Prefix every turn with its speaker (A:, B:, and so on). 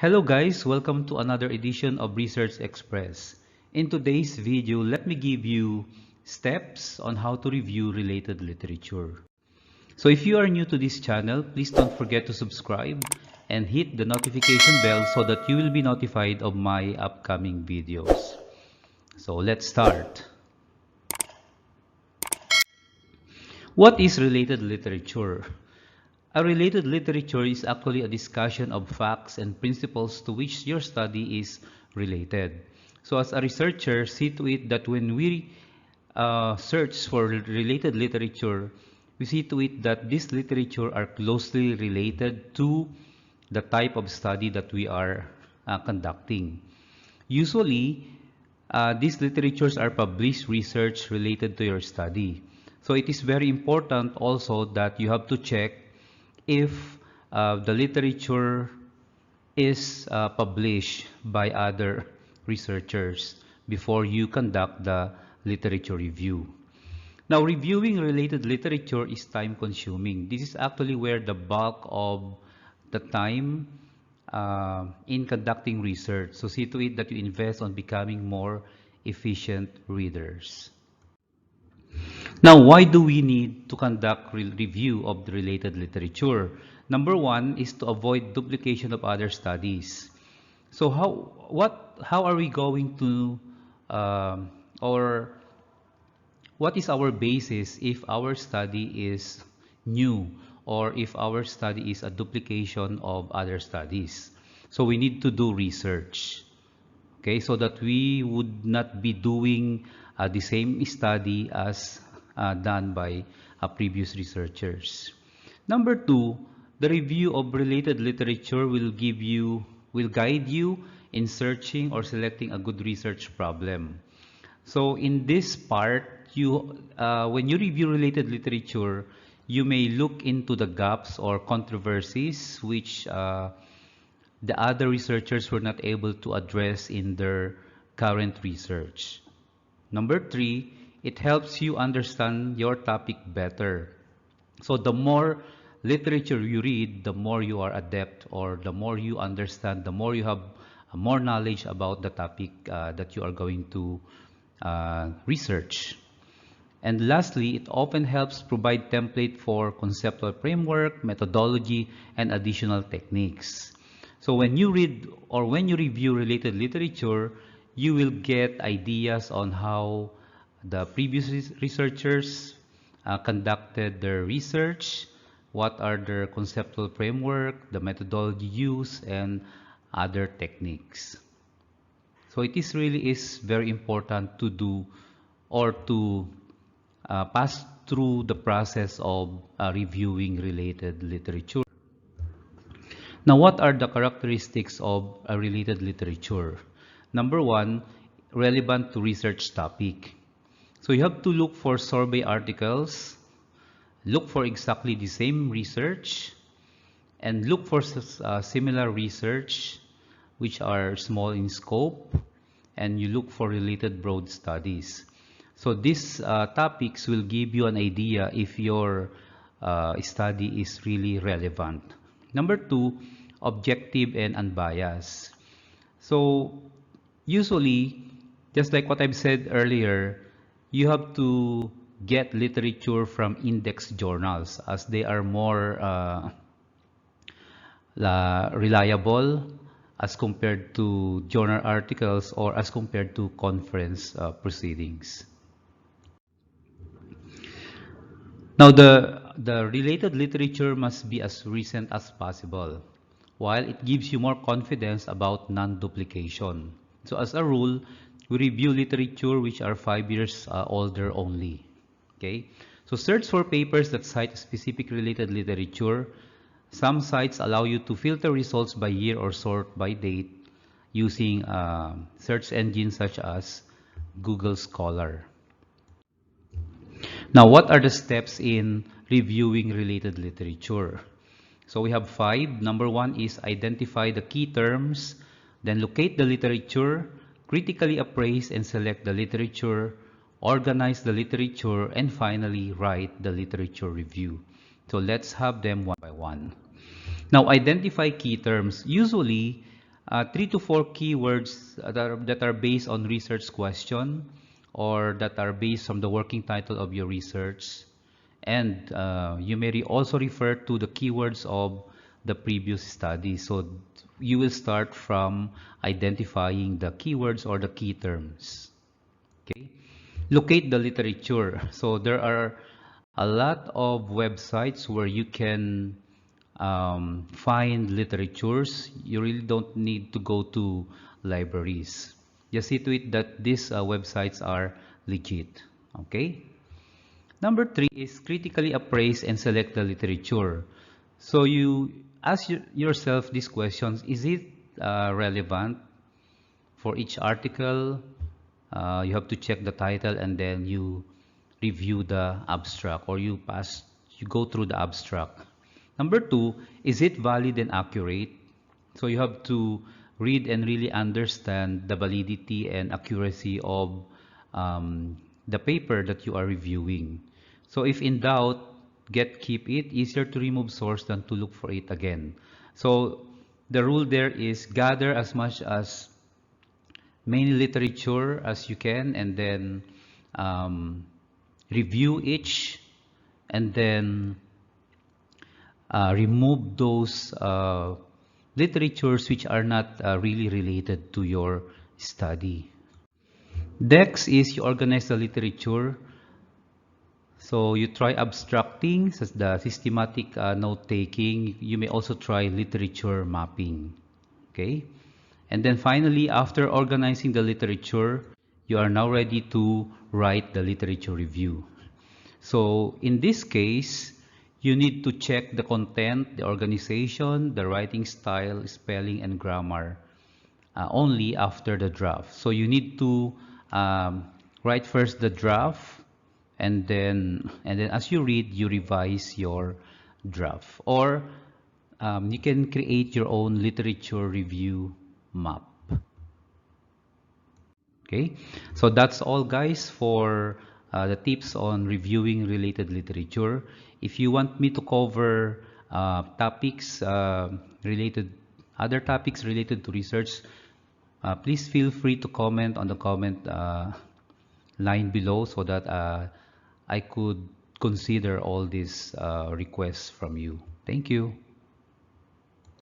A: Hello guys, welcome to another edition of Research Express. In today's video, let me give you steps on how to review related literature. So if you are new to this channel, please don't forget to subscribe and hit the notification bell so that you will be notified of my upcoming videos. So let's start. What is related literature? A related literature is actually a discussion of facts and principles to which your study is related. So as a researcher, see to it that when we search for related literature, we see to it that this literature are closely related to the type of study that we are conducting. Usually, these literatures are published research related to your study. So it is very important also that you have to check if the literature is published by other researchers before you conduct the literature review. Now, reviewing related literature is time consuming. This is actually where the bulk of the time in conducting research. So see to it that you invest on becoming more efficient readers. Now, why do we need to conduct review of the related literature? Number one is to avoid duplication of other studies. So how are we going to, or what is our basis if our study is new or if our study is a duplication of other studies? So we need to do research, okay, so that we would not be doing the same study as done by previous researchers. Number two, the review of related literature will guide you in searching or selecting a good research problem. So in this part, when you review related literature, you may look into the gaps or controversies which the other researchers were not able to address in their current research. Number three, it helps you understand your topic better. So the more literature you read, the more you are adept, or the more you understand, the more you have more knowledge about the topic that you are going to research. And lastly, it often helps provide template for conceptual framework, methodology, and additional techniques. So when you read or when you review related literature, you will get ideas on how the previous researchers conducted their research, what are their conceptual framework, the methodology used, and other techniques. So it is very important to do or to pass through the process of reviewing related literature. Now, what are the characteristics of a related literature? Number one, relevant to research topic. So you have to look for survey articles, look for exactly the same research, and look for similar research which are small in scope, and you look for related broad studies. So these topics will give you an idea if your study is really relevant. Number two, objective and unbiased. So usually, just like what I've said earlier, you have to get literature from index journals as they are more reliable as compared to journal articles or as compared to conference proceedings. Now, the related literature must be as recent as possible, while it gives you more confidence about non-duplication. So as a rule, we review literature which are 5 years older only. Okay, so search for papers that cite specific related literature. Some sites allow you to filter results by year or sort by date using search engines such as Google Scholar. Now, what are the steps in reviewing related literature? So we have 5. Number 1 is identify the key terms, then locate the literature, critically appraise and select the literature, organize the literature, and finally write the literature review. So let's have them one by one. Now, identify key terms. Usually, 3 to 4 keywords that are based on research question or that are based from the working title of your research. And you may also refer to the keywords of the previous study. So you will start from identifying the keywords or the key terms. Okay. Locate the literature. So there are a lot of websites where you can find literatures. You really don't need to go to libraries. Just see to it that these websites are legit. Okay. Number 3 is critically appraise and select the literature. So you ask yourself these questions: is it relevant for each article? You have to check the title and then you review the abstract, or you go through the abstract. Number 2, is it valid and accurate? So you have to read and really understand the validity and accuracy of the paper that you are reviewing. So if in doubt, keep it. Easier to remove source than to look for it again. So the rule there is gather as much as many literature as you can, and then review each, and then remove those literatures which are not really related to your study. Next is you organize the literature. So you try abstracting, such as the systematic note-taking. You may also try literature mapping. Okay? And then finally, after organizing the literature, you are now ready to write the literature review. So in this case, you need to check the content, the organization, the writing style, spelling, and grammar only after the draft. So you need to write first the draft, and then as you read, you revise your draft. Or you can create your own literature review map. Okay, so that's all, guys, for the tips on reviewing related literature. If you want me to cover other topics related to research, please feel free to comment on the comment line below, so that I could consider all these requests from you. Thank you.